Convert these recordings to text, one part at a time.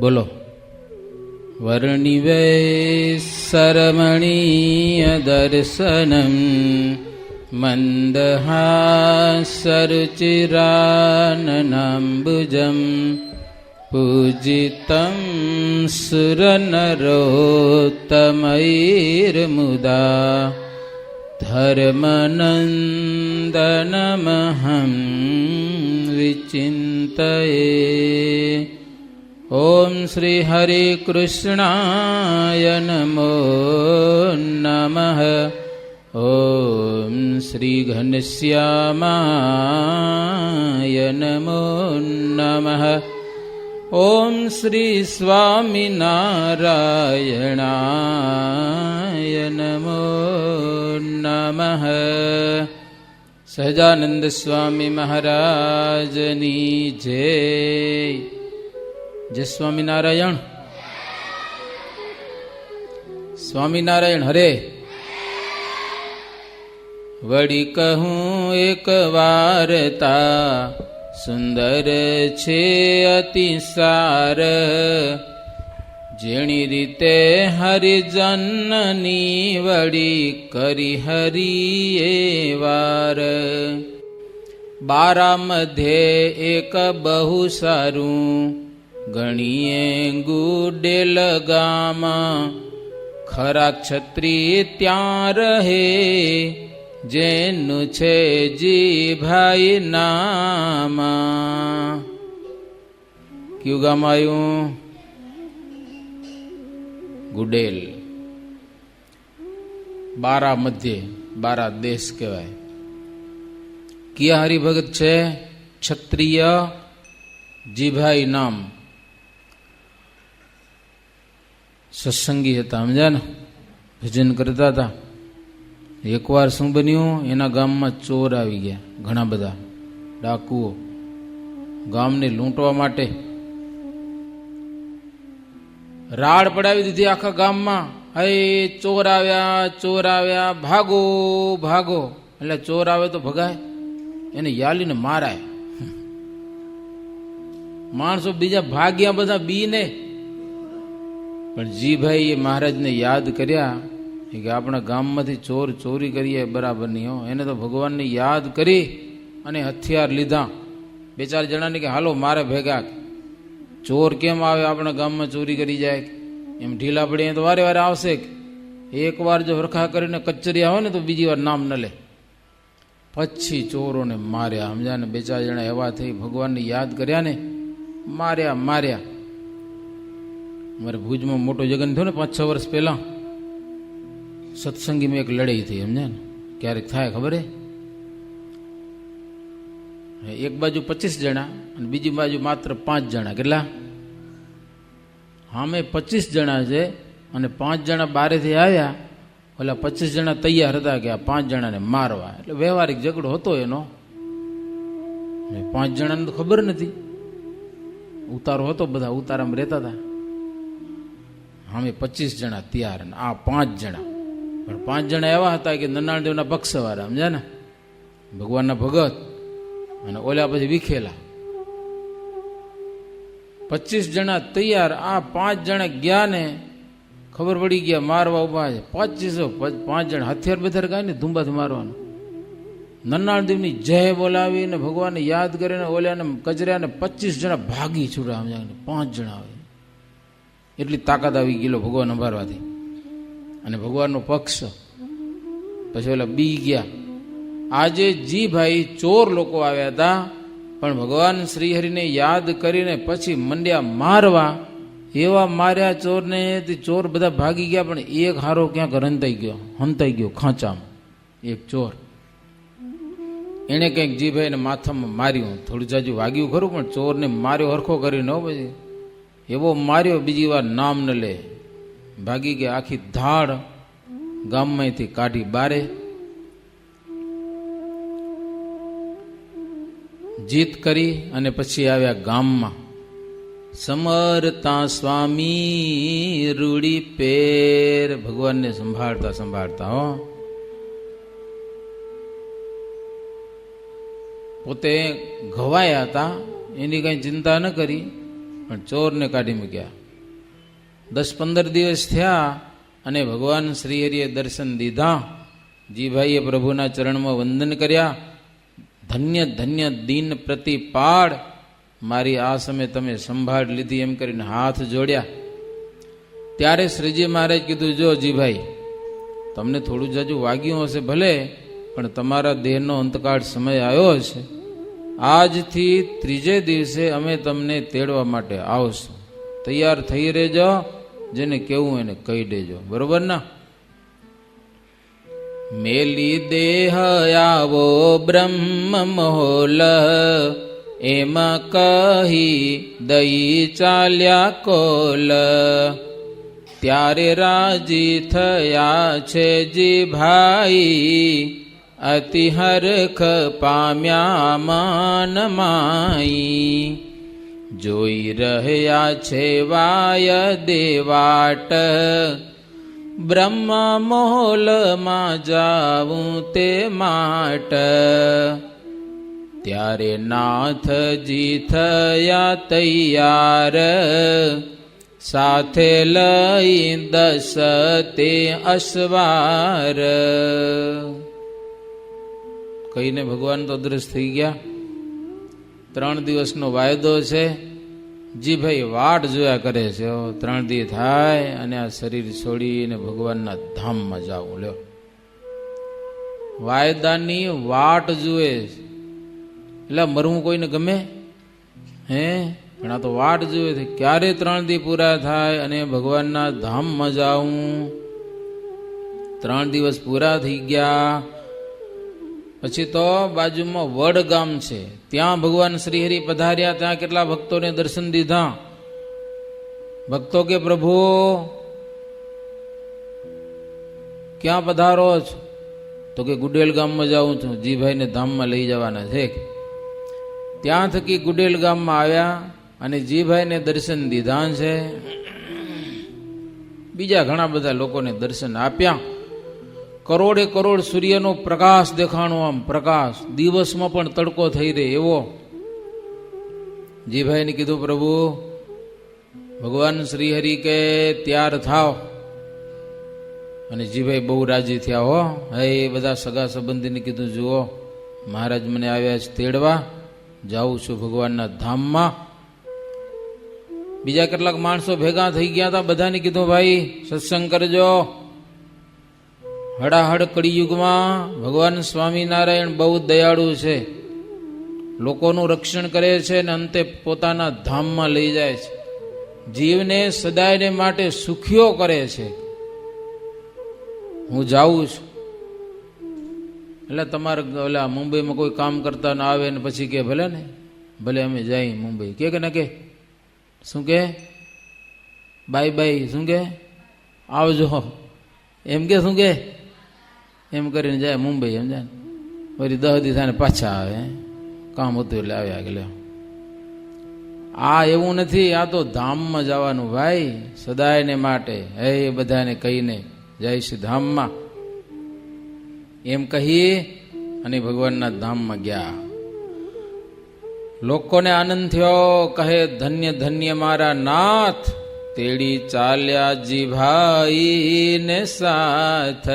બોલો. વર્ણિવૈસરમણીય દર્શનમ મંદહાસરુચિરાનનાંબુજમ પૂજિતમ સુરનરોત્તમૈર્મુદા ધર્મનંદનમહં વિચિંતયે. ઓમ શ્રી હરે કૃષ્ણાય નમો નમઃ. ઓમ શ્રી ઘનશ્યામાય નમો નમઃ. ઓમ શ્રી સ્વામિનારાયણાય નમો નમઃ. સહજાનંદ સ્વામી મહારાજની જય. જય સ્વામિનારાયણ. સ્વામિનારાયણ હરે. વળી કહું એક વાર્તા, સુંદર છે અતિસાર. જેણી રીતે હરિજનની વળી કરી હરિએ વાર. બારા મધ્યે એક બહુ સારું ગણીએ ગુડેલ ગામ. ખરા ક્ષત્રિય ત્યાં રહે જેનું છે જીભાઈ નામ. કયું ગામ આવ્યું? ગુડેલ. બારા મધ્યે, બારા દેશ કહેવાય. કયા હરિભગત છે? ક્ષત્રિય જીભાઈ નામ. સત્સંગી હતા, સમજ્યા ને? ભજન કરતા હતા. એકવાર શું બન્યું, એના ગામમાં ચોર આવી ગયા, ઘણા બધા ડાકુઓ, ગામને લૂંટવા માટે રાડ પડાવી દીધી આખા ગામમાં. હે ચોર આવ્યા, ચોર આવ્યા, ભાગો ભાગો. એટલે ચોર આવે તો ભગાય, એને યાલીને મારાય. માણસો બીજા ભાગ્યા બધા બીને. પણ જીભાઈ એ મહારાજને યાદ કર્યા કે આપણા ગામમાંથી ચોર ચોરી કરીએ બરાબર નહીં હો. એને તો ભગવાનને યાદ કરી અને હથિયાર લીધા. બે ચાર જણાને કે હાલો મારે ભેગા. ચોર કેમ આવે આપણા ગામમાં ચોરી કરી જાય? એમ ઢીલા પડીએ તો વારે વારે આવશે. એક વાર જો હરખા કરીને કચરી આવે ને તો બીજી વાર નામ ન લે. પછી ચોરોને માર્યા, સમજ્યા ને? બે ચાર જણા એવા થઈ, ભગવાનને યાદ કર્યા ને માર્યા માર્યા. અમારે ભુજમાં મોટો જગન થયો ને 5-6 વર્ષ પહેલા, સત્સંગીમાં એક લડાઈ થઈ, સમજ્યા ને? ક્યારેક થાય ખબર હે? એક બાજુ 25 જણા અને બીજી બાજુ માત્ર 5 જણા. કેટલા? સામે 25 જણા છે અને 5 જણા બારેથી આવ્યા. ઓલા 25 જણા તૈયાર હતા કે આ 5 જણાને મારવા. એટલે વ્યવહારિક ઝઘડો હતો એનો. 5 જણાને તો ખબર નથી. ઉતારો હતો, બધા ઉતારામાં રહેતા હતા. સામે 25 જણા તૈયાર અને આ 5 જણા. પણ 5 જણા એવા હતા કે નનાણદેવના પક્ષવાળા, સમજ્યા ને? ભગવાનના ભગત. અને ઓલા પછી વિખેલા. 25 જણા તૈયાર, આ 5 જણા ગયા ને ખબર પડી ગયા મારવા ઉભા છે. 5 જણા હથિયાર બથિયાર કાંઈ ને ધુંબાથી મારવાનું. નન્નાળદેવની જય બોલાવીને ભગવાનને યાદ કરીને ઓલાને કચર્યા ને 25 જણા ભાગી છૂટા, સમજાય? 5 જણા આવે એટલી તાકાત આવી ગયેલો ભગવાન અંબારવાથી. અને ભગવાનનો પક્ષ. પછી ઓલા બી ગયા. આજે જીભાઈ ચોર લોકો આવ્યા હતા, પણ ભગવાન શ્રીહરિને યાદ કરીને પછી મંડ્યા મારવા. એવા માર્યા ચોરને, ચોર બધા ભાગી ગયા. પણ એક હારો ક્યાંક હંતાઈ ગયો ખાંચામાં. એક ચોર એને કંઈક જીભાઈને માથામાં માર્યું. થોડું જાજુ વાગ્યું ખરું, પણ ચોરને માર્યો હરખો કરીને. પછી એવો માર્યો બીજી વાર નામ ન લે. ભાગી ગયા. આખી ધાડ ગામમાંથી કાઢી બારે. જીત કરી અને પછી આવ્યા ગામમાં. સમરતા સ્વામી રૂડી પેર. ભગવાનને સંભાળતા સંભાળતા હો. પોતે ઘવાયા હતા, એની કઈ ચિંતા ન કરી. પણ ચોરને કાઢી મૂક્યા. 10-15 દિવસ થયા અને ભગવાન શ્રીહરિએ દર્શન દીધા. જીભાઈએ પ્રભુના ચરણમાં વંદન કર્યા. ધન્ય ધન્ય દીન પ્રતિપાળ, મારી આ સમય તમે સંભાળ લીધી એમ કરીને હાથ જોડ્યા. ત્યારે શ્રીજી મહારાજ કીધું, જો જીભાઈ, તમને થોડું જાજુ વાગ્યું હશે ભલે, પણ તમારા દેહનો અંતકાળ સમય આવ્યો હશે. આજથી 3જે દિવસે અમે તમને તેડવા માટે આવશું. તૈયાર થઈ રહેજો, જેને કેવું એને કહી દેજો, બરોબર ના? મેલી દેહ આવો બ્રહ્મ મોલ, એમાં કહી દઈ ચાલ્યા કોલ. ત્યારે રાજી થયા છે જીભાઈ, અતિ હરખ પામ્યા મન માઈ. જોઈ રહ્યા છે વાય દેવાટ, બ્રહ્મ મોલમાં જાવું તે માટ. ત્યારે નાથજી થયા તૈયાર, સાથે લઈ 10 તે અસવાર. કહીને ભગવાન તો અદ્રશ્ય થઈ ગયા. 3 દિવસનો વાયદો છે. જીભાઈ વાટ જોયા કરે છે, 3 દી થાય અને આ શરીર છોડીને ભગવાનના ધામમાં જાવું. લ્યો, વાયદાની વાટ જુએ. એટલે મરવું કોઈને ગમે હે? પણ આ તો વાટ જુએ છે, ક્યારે 3 દી પૂરા થાય અને ભગવાનના ધામમાં જાઉં. 3 દિવસ પૂરા થઈ ગયા પછી તો બાજુમાં વડ ગામ છે, ત્યાં ભગવાન શ્રીહરિ પધાર્યા. ત્યાં કેટલા ભક્તોને દર્શન દીધા. ભક્તો કે પ્રભુ ક્યાં પધારો છો? તો કે ગુડેલ ગામમાં જાઉં છું, જીભાઈને ધામમાં લઈ જવાના છે. ત્યાં થકી ગુડેલ ગામમાં આવ્યા અને જીભાઈને દર્શન દીધા છે. બીજા ઘણા બધા લોકોને દર્શન આપ્યા. કરોડે કરોડ સૂર્યનો પ્રકાશ દેખાણો, આમ પ્રકાશ દિવસમાં પણ તડકો થઈ રહે એવો. જીભાઈને કીધું, પ્રભુ ભગવાન શ્રીહરિ કે ત્યાર થાવ. અને જીભાઈ બહુ રાજી થયા. હો હે, બધા સગા સંબંધીને કીધું, જુઓ મહારાજ મને આવ્યા છે તેડવા, જાઉં છું ભગવાનના ધામમાં. બીજા કેટલાક માણસો ભેગા થઈ ગયા હતા. બધાને કીધું, ભાઈ સત્સંગ કરજો. હડાહડ કળિયુગમાં ભગવાન સ્વામિનારાયણ બહુ દયાળુ છે, લોકોનું રક્ષણ કરે છે અને અંતે પોતાના ધામમાં લઈ જાય છે. જીવને સદાયને માટે સુખીઓ કરે છે. હું જાઉં છું. એટલે તમારે ઓલા મુંબઈમાં કોઈ કામ કરતા ના આવે ને પછી કે ભલે ને, ભલે અમે જાય મુંબઈ. કે ના કે શું કે બાય બાય, શું કે આવજો એમ કે, શું કે એમ કરીને જાય મુંબઈ. સમજાય? ફરી 10 દી થાય પાછા આવે. કામ હતું એટલે આવ્યા કે. આ એવું નથી, આ તો ધામમાં જવાનું ભાઈ, સદાયને માટે. હે બધાને કહીને જય શ્રી ધામમાં એમ કહી અને ભગવાનના ધામમાં ગયા. લોકોને આનંદ થયો. કહે, ધન્ય ધન્ય મારા નાથ, તેડી ચાલ્યા જીભાઈ ને સાથ.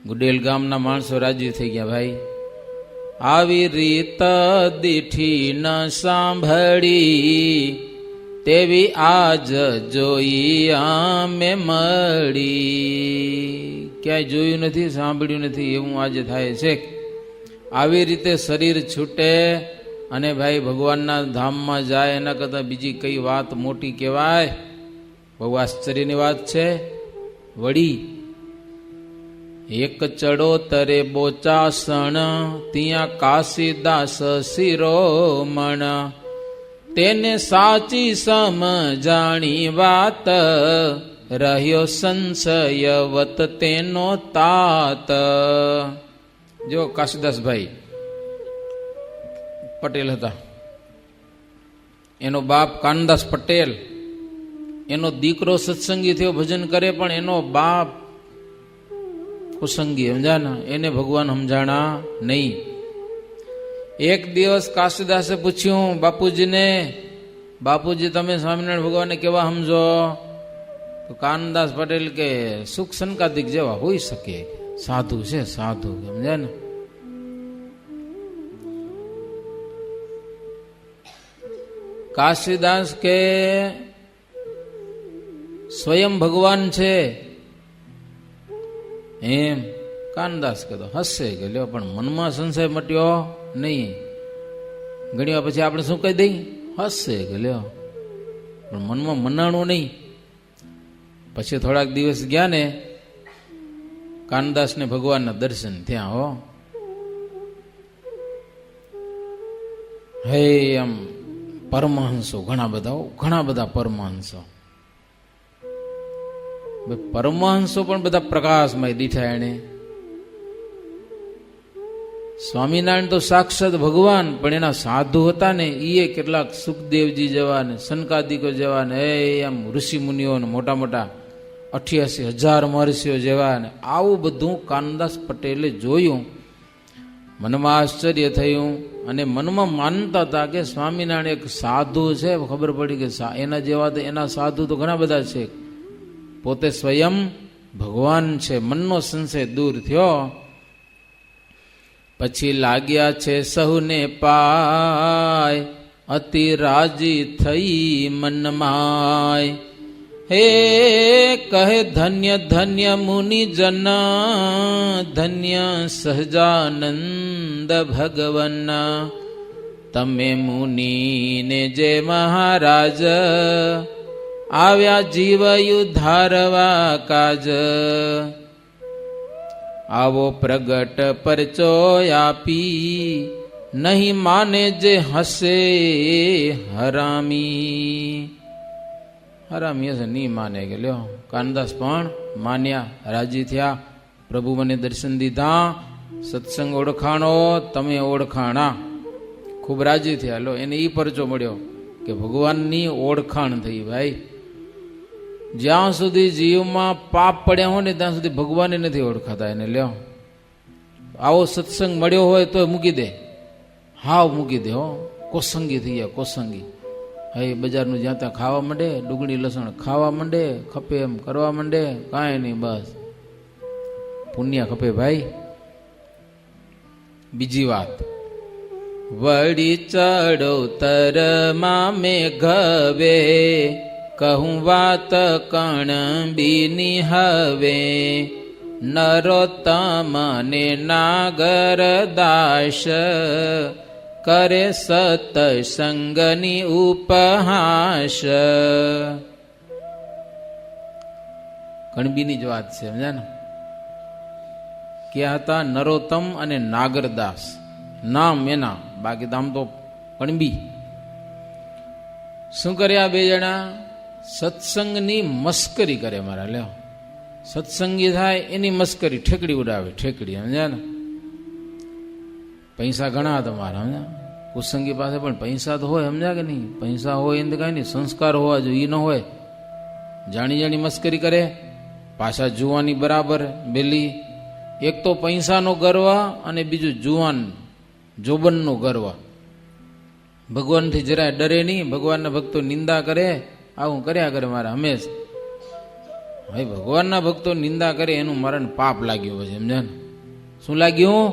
ગુડેલ ગામના માણસો રાજી થઈ ગયા. ભાઈ આવી રીત દીઠી ન સાંભળી, તેવી આજ જોઈ અમે મળી. ક્યાંય જોયું નથી, સાંભળ્યું નથી એવું આજે થાય છે. આવી રીતે શરીર છૂટે અને ભાઈ ભગવાનના ધામમાં જાય, એના કરતાં બીજી કઈ વાત મોટી કહેવાય? બહુ આશ્ચર્યની વાત છે. વળી એક ચડોતરે બોચાસણ, ત્યાં કાશીદાસ શિરોમણ. તેને સાચી સમજાણી વાત, રહ્યો સંશયવત તેનો તાત. જો કાશીદાસભાઈ પટેલ હતા, એનો બાપ કાનદાસ પટેલ, એનો દીકરો સત્સંગી થયો, ભજન કરે, પણ એનો બાપ કુસંગી. સમજાના? એને ભગવાન સમજાણા નહીં. એક દિવસ કાશીદાસે પૂછ્યું બાપુજીને, બાપુજી તમે સ્વામિનારાયણ ભગવાનને કેવા સમજો? તો કાનદાસ પટેલ કે સુખ સંકાદિક જેવા હોઈ શકે, સાધુ છે સાધુ, સમજ્યા ને. કાશીદાસ કે સ્વયં ભગવાન છે એમ. કાનદાસ કે તો હશે કે લ્યો, પણ મનમાં સંશય મટ્યો નહીં. ઘણી વાર પછી આપણે શું કહી દઈ? હશે કે લ્યો, પણ મનમાં મનાણું નહીં. પછી થોડાક દિવસ ગયા ને કાનદાસને ભગવાનના દર્શન થયા. હો હે આમ પરમહંસો ઘણા બધા પરમહંસો. પરમહંસો પણ બધા પ્રકાશમય દીઠા એને. સ્વામિનારાયણ તો સાક્ષાત ભગવાન, પણ એના સાધુ હતા ને એ કેટલાક સુખદેવજી જેવા ને સનકાદિકો જેવા ને એમ ઋષિ મુનિઓ ને મોટા મોટા 88,000 મહર્ષિઓ જેવા ને આવું બધું કાનદાસ પટેલે જોયું. મનમાં આશ્ચર્ય થયું અને મનમાં માનતા હતા કે સ્વામિનારાયણ એક સાધુ છે. ખબર પડી કે એના જેવા એના સાધુ તો ઘણા બધા છે, પોતે સ્વયં ભગવાન છે. મનનો સંશય દૂર થયો. પછી લાગ્યા છે સહુને પાય, અતિ રાજી થઈ મનમાય. હે કહે ધન્ય ધન્ય મુનિ જન, ધન્ય સહજાનંદ ભગવન. તમે મુનિને જે મહારાજ, આવ્યા જીવયુ ધારવા કાજ. આવો પ્રગટ પરચો આપી, નહીં માને જે હસે હરામી. હરામી હશે નહીં માને કે લ્યો. કાનદાસ પણ માન્યા, રાજી થયા. પ્રભુ મને દર્શન દીધા, સત્સંગ ઓળખાણો, તમે ઓળખાણા. ખૂબ રાજી થયા. લો એને એ પરચો મળ્યો કે ભગવાનની ઓળખાણ થઈ. ભાઈ જ્યાં સુધી જીવમાં પાપ પડ્યા હોય ને ત્યાં સુધી ભગવાને નથી ઓળખાતા એને. લ્યો આવો સત્સંગ મળ્યો હોય તો મૂકી દે, હાવ મૂકી દે. હો કોસંગી થઈ ગયા, કોસંગી. હવે બજારનું જ્યાં ત્યાં ખાવા માંડે, ડુંગળી લસણ ખાવા માંડે, ખપે એમ કરવા માંડે, કાંઈ નહીં, બસ પુણ્ય ખપે ભાઈ. બીજી વાત, વળી ચડોતરમાં મેઘવે, કહું વાત કણ બીની હવે. નરોત્તમ ને નાગરદાસ, કરે સતસંગની ઉપહાસ. કણબીની જ વાત છે, સમજ્યા ને. ક્યાં હતા? નરોત્તમ અને નાગરદાસ નામ એના, બાકી નામ તો કણબી. શું કર્યા બે જણા? સત્સંગની મસ્કરી કરે. મારા લ્યો સત્સંગી થાય એની મસ્કરી, ઠેકડી ઉડાવે, ઠેકડી. સમજ્યા ને. પૈસા ઘણા તમારા, સમજ્યા. કુસંગી પાસે પણ પૈસા તો હોય, સમજ્યા કે નહીં? પૈસા હોય એને કાંઈ નહીં, સંસ્કાર હોવા જોઈએ, ન હોય. જાણી જાણી મસ્કરી કરે, પાછા જુવાની બરાબર બેલી. એક તો પૈસાનો ગર્વ અને બીજું જુવાન જોબનનો ગર્વ. ભગવાનથી જરાય ડરે નહીં, ભગવાનના ભક્તો નિંદા કરે, આવું કર્યા કરે મારા હંમેશ. ભાઈ ભગવાનના ભક્તો નિંદા કરે એનું મરણ પાપ લાગ્યું પછી, સમજ્યા ને. શું લાગ્યું?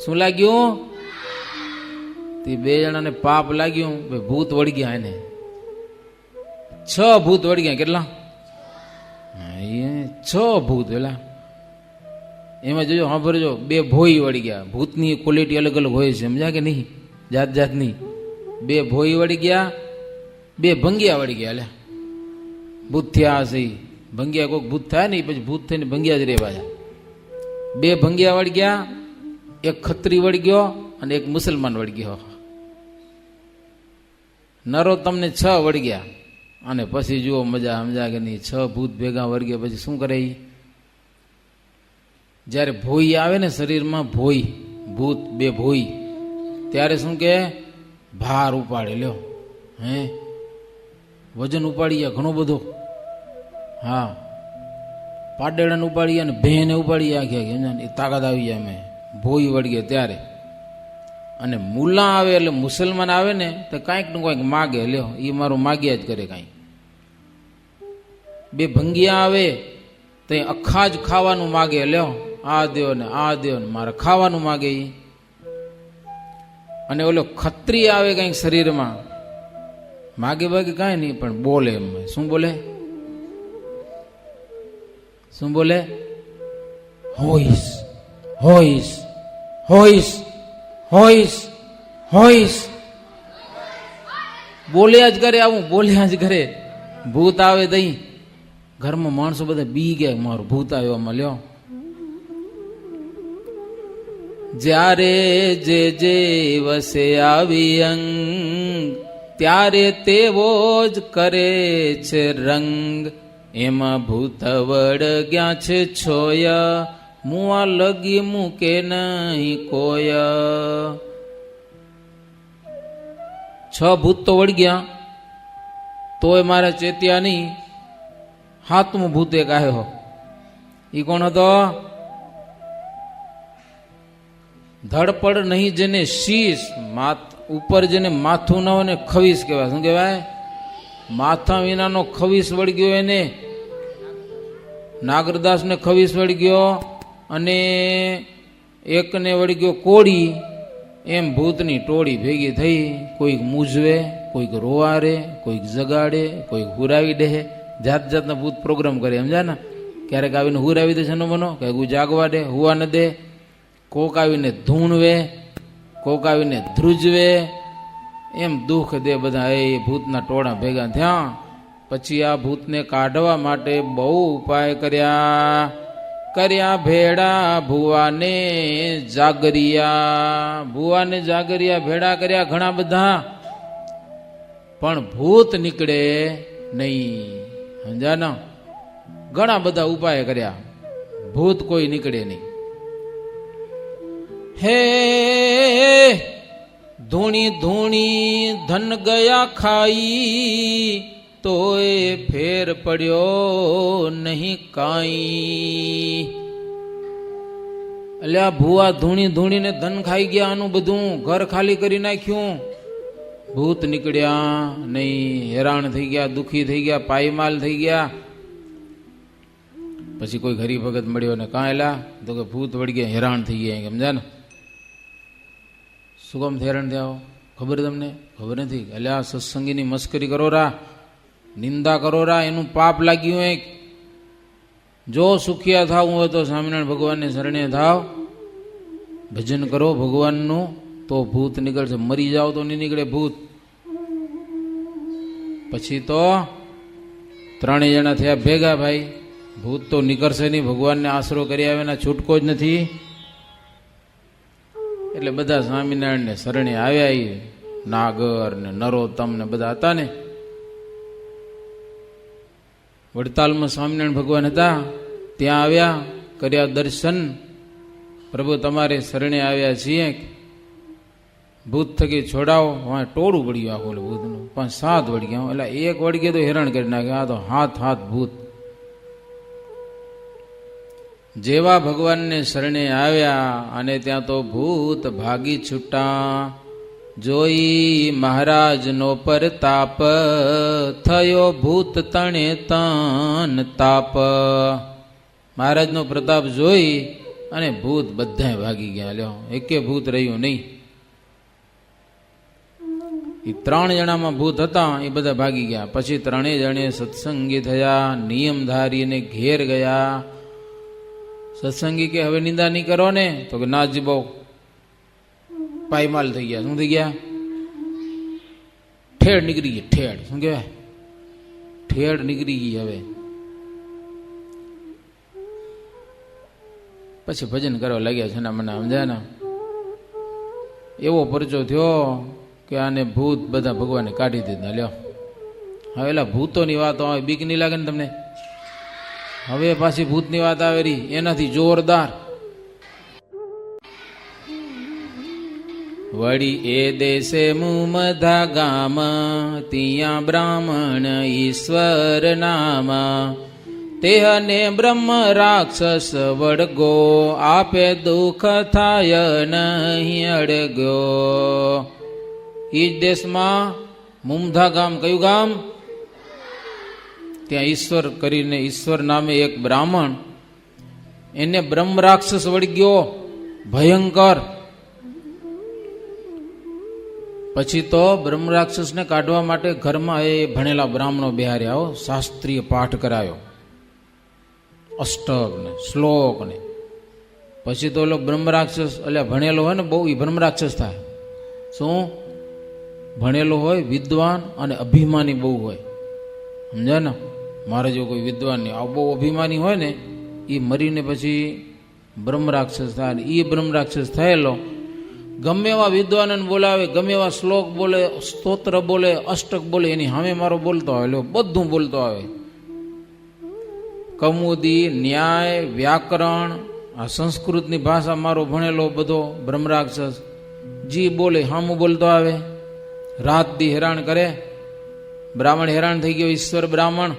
શું લાગ્યું? તે બે જણાને પાપ લાગ્યું. ભૂત વળી ગયા એને, 6 ભૂત વળી ગયા. કેટલા? 6 ભૂત. પેલા એમાં જોજો, હા ભરજો, 2 ભોઈ વળી ગયા. ભૂતની ક્વોલિટી અલગ અલગ હોય છે, સમજ્યા કે નહીં? જાત જાતની. 2 ભોઈ વળી ગયા, 2 ભંગિયા વળી ગયા. લે ભૂત થયા હશે. ભંગિયા કોઈક ભૂત થાય ને પછી ભૂત થઈને ભંગિયા જ રહેવા જાય. 2 ભંગિયા વળી ગયા, એક ખત્રી વળી ગયો અને એક મુસલમાન વળી ગયો. નરો તમને 6 વળી ગયા. અને પછી જુઓ મજા, સમજા કે નહીં? 6 ભૂત ભેગા વર્ગ્યા પછી શું કરે? જ્યારે ભોઈ આવે ને શરીરમાં, ભોઈ ભૂત, 2 ભોઈ, ત્યારે શું કે? ભાર ઉપાડે. લ્યો હે વજન ઉપાડી ગયા ઘણો બધો. હા પાડેડાને ઉપાડી ગયા ને ભેને ઉપાડી ગયા. આખી આખી એ તાકાત આવી જાય. અમે ભોઈ વળી ગયા ત્યારે અને મુલા આવે એટલે મુસલમાન આવે ને તો કાંઈક ને કાંઈક માગે, લ્યો એ મારું માગ્યા જ કરે કાંઈ. બે ભંગિયા આવે તો અખા જ ખાવાનું માગે, લ્યો આ દ્યો ને આ દ્યો ને, મારે ખાવાનું માગે એ. અને ઓલો ખત્રી આવે કંઈક શરીરમાં, માગે બાગે કાંઈ નહીં પણ બોલે એમ. શું બોલે? શું બોલે? હોઈશ હોઈશ હોઈશ હોઈશ હોઈશ, બોલ્યા જ કરે. આવું બોલ્યા જ કરે. ભૂત આવે તઈ ઘરમાં માણસો બધા બી ગયા, મારું ભૂત આવ્યો આમાં, લ્યો. જ્યારે જે જે વસે આવી અંગ, ત્યારે તેવો જ કરે છે રંગ. એમાં ભૂત વળગ્યા છે છોય, મુઆ લગી મૂકે નહીં કોય. 6 ભૂત તો વળગ્યા, તોય મારા ચેત્યા નહીં. 7મું ભૂત એક આવ્યો. ઈ કોણ હતો? ધડપડ નહીં જેને શીશ, ઉપર જેને માથું ના હોય ને ખવીસ કહેવાય. શું કહેવાય? માથા વિનાનો ખવીસ વળગ્યો એને. નાગરદાસ ને ખવીસ વળગ્યો અને એકને વળગ્યો કોળી. એમ ભૂતની ટોળી ભેગી થઈ. કોઈક મૂજવે, કોઈક રોવારે, કોઈક જગાડે, કોઈક હુરાવી દે. જાત જાતના ભૂત પ્રોગ્રામ કરે, સમજ્યા ને? ક્યારેક આવીને હુરાવી દે છે, નો બનો કે જાગવા દે, હુવા ન દે. કોક આવીને ધૂણવે, કોક આવીને ધ્રુજવે, એમ દુઃખ દે બધા. એ ભૂતના ટોળા ભેગા થયા. પછી આ ભૂતને કાઢવા માટે બહુ ઉપાય કર્યા ભેડા ભુવાને જાગરિયા. ભુવાને જાગરિયા ભેડા કર્યા ઘણા બધા, પણ ભૂત નીકળે નહીં. સમજ્યા ને? ઘણા બધા ઉપાય કર્યા, ભૂત કોઈ નીકળે નહીં. હે ધૂણી ધૂણી ધન ગયા ખાઈ, તોય ફેર પડ્યો નહીં કાંઈ. એટલે આ ભુવા ધૂણી ધૂણીને ધન ખાઈ ગયા, આનું બધું ઘર ખાલી કરી નાખ્યું. ભૂત નીકળ્યા નહીં, હેરાન થઈ ગયા, દુખી થઈ ગયા, પાયમાલ થઈ ગયા. પછી કોઈ હરિભગત મળ્યો ને કાં એલા તો કે ભૂત વળી ગયા, હેરાન થઈ ગયા. સમજા ને? શું કામ હેરાન થયા? ખબર તમને? ખબર નથી. એટલે આ સત્સંગીની મસ્કરી કરો રા, નિંદા કરો રા, એનું પાપ લાગ્યું હોય. જો સુખિયા થાવું હોય તો સ્વામિનારાયણ ભગવાનને શરણે થાવ, ભજન કરો ભગવાનનું, તો ભૂત નીકળશે. મરી જાઓ તો નહીં નીકળે ભૂત. પછી તો 3 જણા થયા ભેગા, ભાઈ ભૂત તો નીકળશે નહીં, ભગવાનને આશરો કરી આવે ને છૂટકો જ નથી. એટલે બધા સ્વામિનારાયણને શરણે આવ્યા. એ નાગર ને નરોત્તમ ને બધા હતા ને. વડતાલમાં સ્વામિનારાયણ ભગવાન હતા, ત્યાં આવ્યા, કર્યા દર્શન. પ્રભુ તમારે શરણે આવ્યા છીએ, ભૂત થકી છોડાવો. ટોળું વળ્યું આખું ભૂતનું, 5-7 વળગ્યા. એટલે એક વળગે તો હેરાન કરી નાખે. આ તો હાથ ભૂત. જેવા ભગવાનને શરણે આવ્યા અને ત્યાં તો ભૂત ભાગી છૂટા. જોઈ મહારાજનો પરતાપ, થયો ભૂત તણે તન તાપ. મહારાજનો પ્રતાપ જોઈ અને ભૂત બધા ભાગી ગયા. લ્યો, એકે ભૂત રહ્યું નહીં. એ 3 જણામાં ભૂત હતા, એ બધા ભાગી ગયા. પછી 3 જણે સત્સંગી થયા, નિયમ ધારીને ઘેર ગયા. સત્સંગી કે હવે નિંદા નહીં કરો ને, તો કે ના જ બહુ પાયમાલ થઈ ગયા. શું થઈ ગયા? ઠેડ નીકળી ગઈ. ઠેડ શું કહેવાય? ઠેડ નીકળી ગઈ. હવે પછી ભજન કરવા લાગ્યા છે ને મને, સમજાય ને? એવો પરચો થયો કે આને ભૂત બધા ભગવાને કાઢી દીધા. લ્યો, હવે એલા ભૂતોની વાત આવે, બીક નહીં લાગે ને તમને? હવે પાછી ભૂતની વાત આવે રહી, એનાથી જોરદાર. વળી એ દેશે મુમધા ગામ, ત્યાં બ્રાહ્મણ ઈશ્વર નામ. તેહને બ્રહ્મ રાક્ષસ વડગો, આપે દુઃખ થાય નહીં અડગ્યો. ઈ જ દેશમાં મુમધા ગામ, કયું ગામ? ત્યાં ઈશ્વર કરીને, ઈશ્વર નામે એક બ્રાહ્મણ, એને બ્રહ્મ રાક્ષસ વળગ્યો ભયંકર. પછી તો બ્રહ્મ રાક્ષસને કાઢવા માટે ઘરમાં એ ભણેલા બ્રાહ્મણો બિહાર્યા, શાસ્ત્રીય પાઠ કરાયો, અષ્ટક ને શ્લોક ને. પછી તો ઓલો બ્રહ્મ રાક્ષસ, એટલે ભણેલો હોય ને બહુ, એ બ્રહ્મ રાક્ષસ થાય. શું? ભણેલો હોય, વિદ્વાન અને અભિમાની બહુ હોય, સમજ્યા ને? મારે જો કોઈ વિદ્વાન નહીં, આ બહુ અભિમાની હોય ને, એ મરીને પછી બ્રહ્મ રાક્ષસ થાય. એ બ્રહ્મ રાક્ષસ થયેલો ગમે એવા વિદ્વાનને બોલાવે, ગમે એવા શ્લોક બોલે, સ્તોત્ર બોલે, અષ્ટક બોલે, એની સામે મારો બોલતો આવે, લો બધું બોલતો આવે. કૌમુદી, ન્યાય, વ્યાકરણ, આ સંસ્કૃતની ભાષા મારો ભણેલો બધો બ્રહ્મ રાક્ષસ જી બોલે હામું બોલતો આવે. રાત દી હેરાન કરે. બ્રાહ્મણ હેરાન થઈ ગયો, ઈશ્વર બ્રાહ્મણ.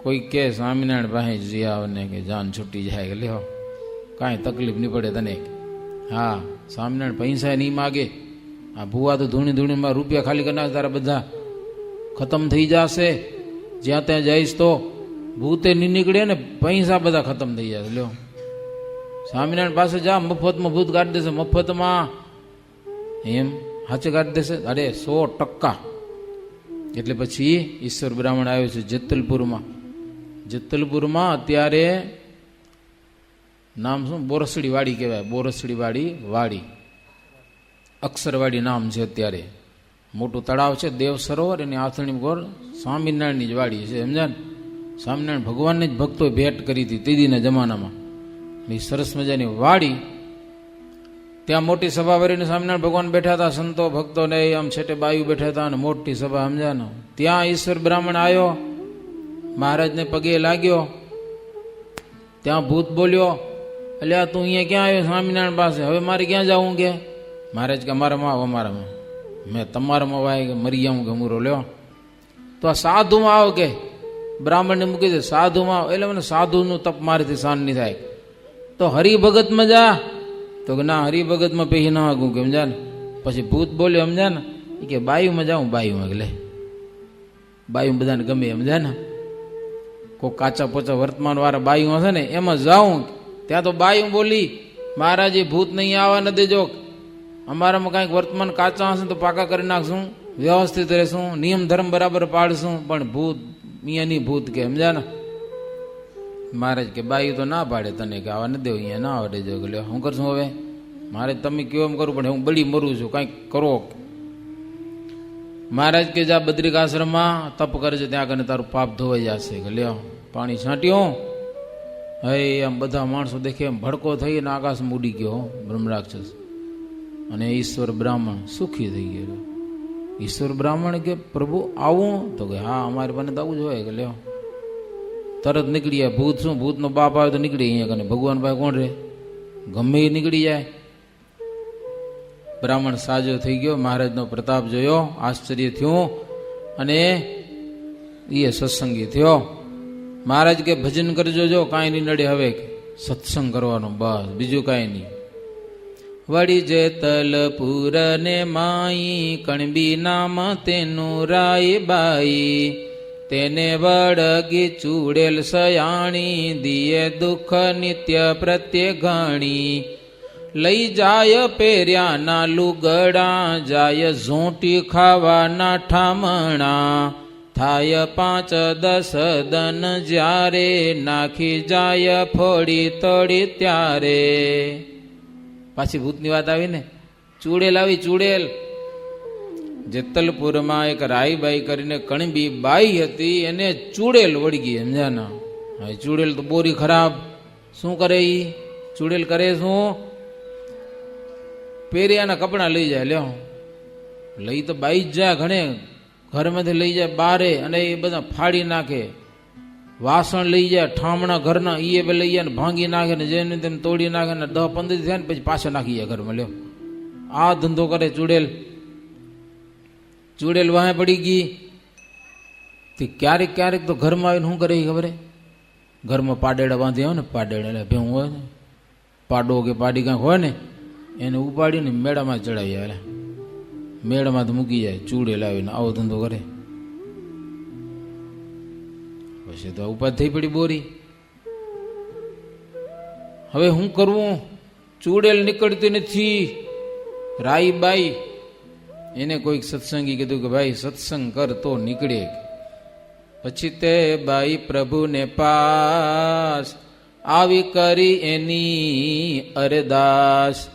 કોઈ કે સ્વામિનારાયણ પાસે જી આવે ને કે જાન છૂટી જાય, કે લ્યો કાંઈ તકલીફ નહીં પડે તને. હા, સ્વામિનારાયણ પૈસા નહીં માગે. આ ભૂવા તો ધૂણી ધૂણીમાં રૂપિયા ખાલી કરી નાખે, તારા બધા ખતમ થઈ જશે. જ્યાં ત્યાં જઈશ તો ભૂતે નહીં નીકળે ને, પૈસા બધા ખતમ થઈ જશે. લ્યો સ્વામિનારાયણ પાસે જા, મફતમાં ભૂત કાઢી દેશે, મફતમાં. એમ હાચે કાઢી દેશે? અરે 100%. એટલે પછી ઈશ્વર બ્રાહ્મણ આવ્યો છે જેતલપુરમાં. જેતલપુરમાં અત્યારે નામ શું? બોરસડી વાડી કહેવાય. બોરસડી વાડી, અક્ષરવાડી નામ છે. અત્યારે મોટું તળાવ છે, દેવ સરોવર, એની આથણી ગોર સ્વામિનારાયણની જ વાડી છે, સમજ્યા ને? સ્વામિનારાયણ ભગવાનને જ ભક્તોએ ભેટ કરી હતી તેદીના જમાનામાં. એ સરસ મજાની વાડી. ત્યાં મોટી સભા ભરીને સ્વામિનારાયણ ભગવાન બેઠા હતા, સંતો ભક્તો ને આમ છેટે બાયુ બેઠા હતા, અને મોટી સભા, સમજ્યા ને? ત્યાં ઈશ્વર બ્રાહ્મણ આવ્યો, મહારાજને પગે લાગ્યો. ત્યાં ભૂત બોલ્યો, એટલે તું અહીંયા ક્યાં આવ્યો? સ્વામિનારાયણ પાસે. હવે મારે ક્યાં જવું? કે મહારાજ કે અમારામાં આવો, અમારામાં. મેં તમારામાં વાય કે મરી જાઉં કે મૂરો લ્યો. તો આ સાધુમાં આવો કે બ્રાહ્મણને મૂકી દે, સાધુમાં આવો. એટલે મને સાધુનું તપ મારીથી શાન નહીં થાય. તો હરિભગતમાં જા. તો કે ના, હરિભગતમાં પહેરી ના આગું, કે સમજા ને? પછી ભૂત બોલ્યો, સમજા ને? એ કે બાયુમાં જાઉં, બાયુમાં. કે લે બાયુ બધાને ગમે, સમજા ને? કોઈ કાચા પોચા વર્તમાન વાળા બાયું હશે ને, એમાં જાઉં. ત્યાં તો બાયું બોલી, મહારાજ ભૂત નહીં આવવા ન દેજો, અમારામાં કાંઈક વર્તમાન કાચા હશે તો પાકા કરી નાખશું, વ્યવસ્થિત રહેશું, નિયમ ધર્મ બરાબર પાડશું. પણ ભૂત અહીંયાની ભૂત, કે સમજા ને? મહારાજ કે બાયું તો ના પાડે તને, કે આવા ન દેવ, અહીંયા ના આવડે જો. લે હું કરશું હવે? મારે તમે કેવો એમ કરું, પણ હું બળી મરું છું, કાંઈક કરો. મહારાજ કે જા બદ્રિકાશ્રમમાં તપ કરે છે, ત્યાં કરીને તારું પાપ ધોવાઈ જશે. કે લ્યો પાણી છાંટ્યું. હવે આમ બધા માણસો દેખે એમ ભડકો થઈને આકાશમાં ઉડી ગયો બ્રહ્મ રાક્ષસ. અને ઈશ્વર બ્રાહ્મણ સુખી થઈ ગયો. ઈશ્વર બ્રાહ્મણ કે પ્રભુ આવું? તો કે હા, અમારી પાસે તો આવું જ હોય. કે લ્યો તરત નીકળી જાય. ભૂત શું, ભૂતનો બાપ આવે તો નીકળી અહીંયા કને, ભગવાન ભાઈ કોણ રે? ગમે એ નીકળી જાય. બ્રાહ્મણ સાજો થઈ ગયો, મહારાજનો પ્રતાપ જોયો, આશ્ચર્ય થયું, અને એ સત્સંગી થયો. મહારાજ કે ભજન કરજો, જો કાંઈ નહીં નડે. હવે સત્સંગ કરવાનો, બસ, બીજું કાંઈ નહીં. વળી જેતલપુર ને માઈ, કણબી નામ તેનું રાય બાઈ, તેને વળગી ચૂડેલ સયાણી, દિયે દુઃખ નિત્ય પ્રત્યે ઘણી. લઈ જાય પેર્યાના લુગડા, જાય ઝૂંટી ખાવાના ઠામણા, થાય 5-10 દન જ્યારે, નાખી જાય ફોડી તોડી ત્યારે. પાછી ભૂતની વાત આવી ને, ચૂડેલ આવી, ચૂડેલ. જેતલપુરમાં એક રાઈબાઈ કરીને કણબી બાઈ હતી, એને ચૂડેલ વળગી, સમજાના? હવે ચૂડેલ તો બોરી ખરાબ. શું કરે ઈ ચૂડેલ? કરે શું? પેરિયાના કપડા લઈ જાય. લ્યો લઈ તો બાઈ જ જાય, ઘણે ઘરમાંથી લઈ જાય બારે, અને એ બધા ફાડી નાખે. વાસણ લઈ જાય ઠામણા ઘરના, એ લઈ જાય ને ભાંગી નાખે, ને જેને તેને તોડી નાખે, ને 10-15 થયા ને પછી પાછા નાખી જાય ઘરમાં. લ્યો આ ધંધો કરે ચૂડેલ. ચૂડેલ વાહે પડી ગઈ. ક્યારેક ક્યારેક તો ઘરમાં આવીને શું કરે ખબર? ઘરમાં પાડેડા બાંધી હોય ને, પાડેડા એટલે ભેવું હોય ને, પાડો કે પાડી કાંક હોય ને, એને ઉપાડીને મેળામાં ચડાવી આવે, મેળામાં તો મૂકી જાય, ચૂડે લાવીને આવો ધંધો કરે. પછી તો ઉપાધ થઈ પડી બોરી. હવે શું કરવું? ચૂડેલ નીકળતી નથી. રાઈ બાઈ એને કોઈક સત્સંગી કીધું કે ભાઈ સત્સંગ કર તો નીકળે. પછી તે બાઈ પ્રભુને પાસ આવી કરી એની અરદાસ.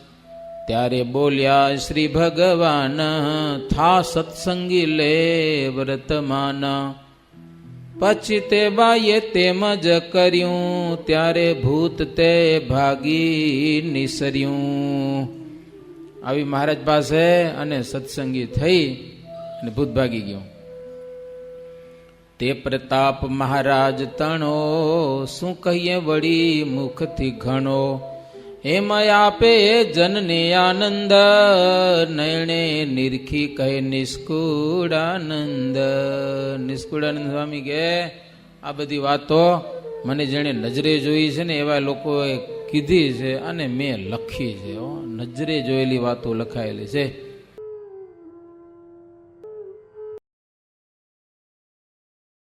ત્યારે બોલ્યા શ્રી ભગવાન, થા સત્સંગી લે વર્તમાન. પછી તે બાઈએ તેમ જ કર્યું, ત્યારે ભૂત તે ભાગી નિસર્યું. આવી મહારાજ પાસે અને સત્સંગી થઈ અને ભૂત ભાગી ગયું. તે પ્રતાપ મહારાજ તણો, શું કહીએ વળી મુખથી ઘણો. એમાં આપે જનને આનંદ, નયણે નિરખી કહે નિષ્કુળાનંદ. નિષ્કુળાનંદ સ્વામી કે આ બધી વાતો મને જેણે નજરે જોઈ છે ને એવા લોકોએ કીધી છે અને મેં લખી છે. નજરે જોયેલી વાતો લખાયેલી છે.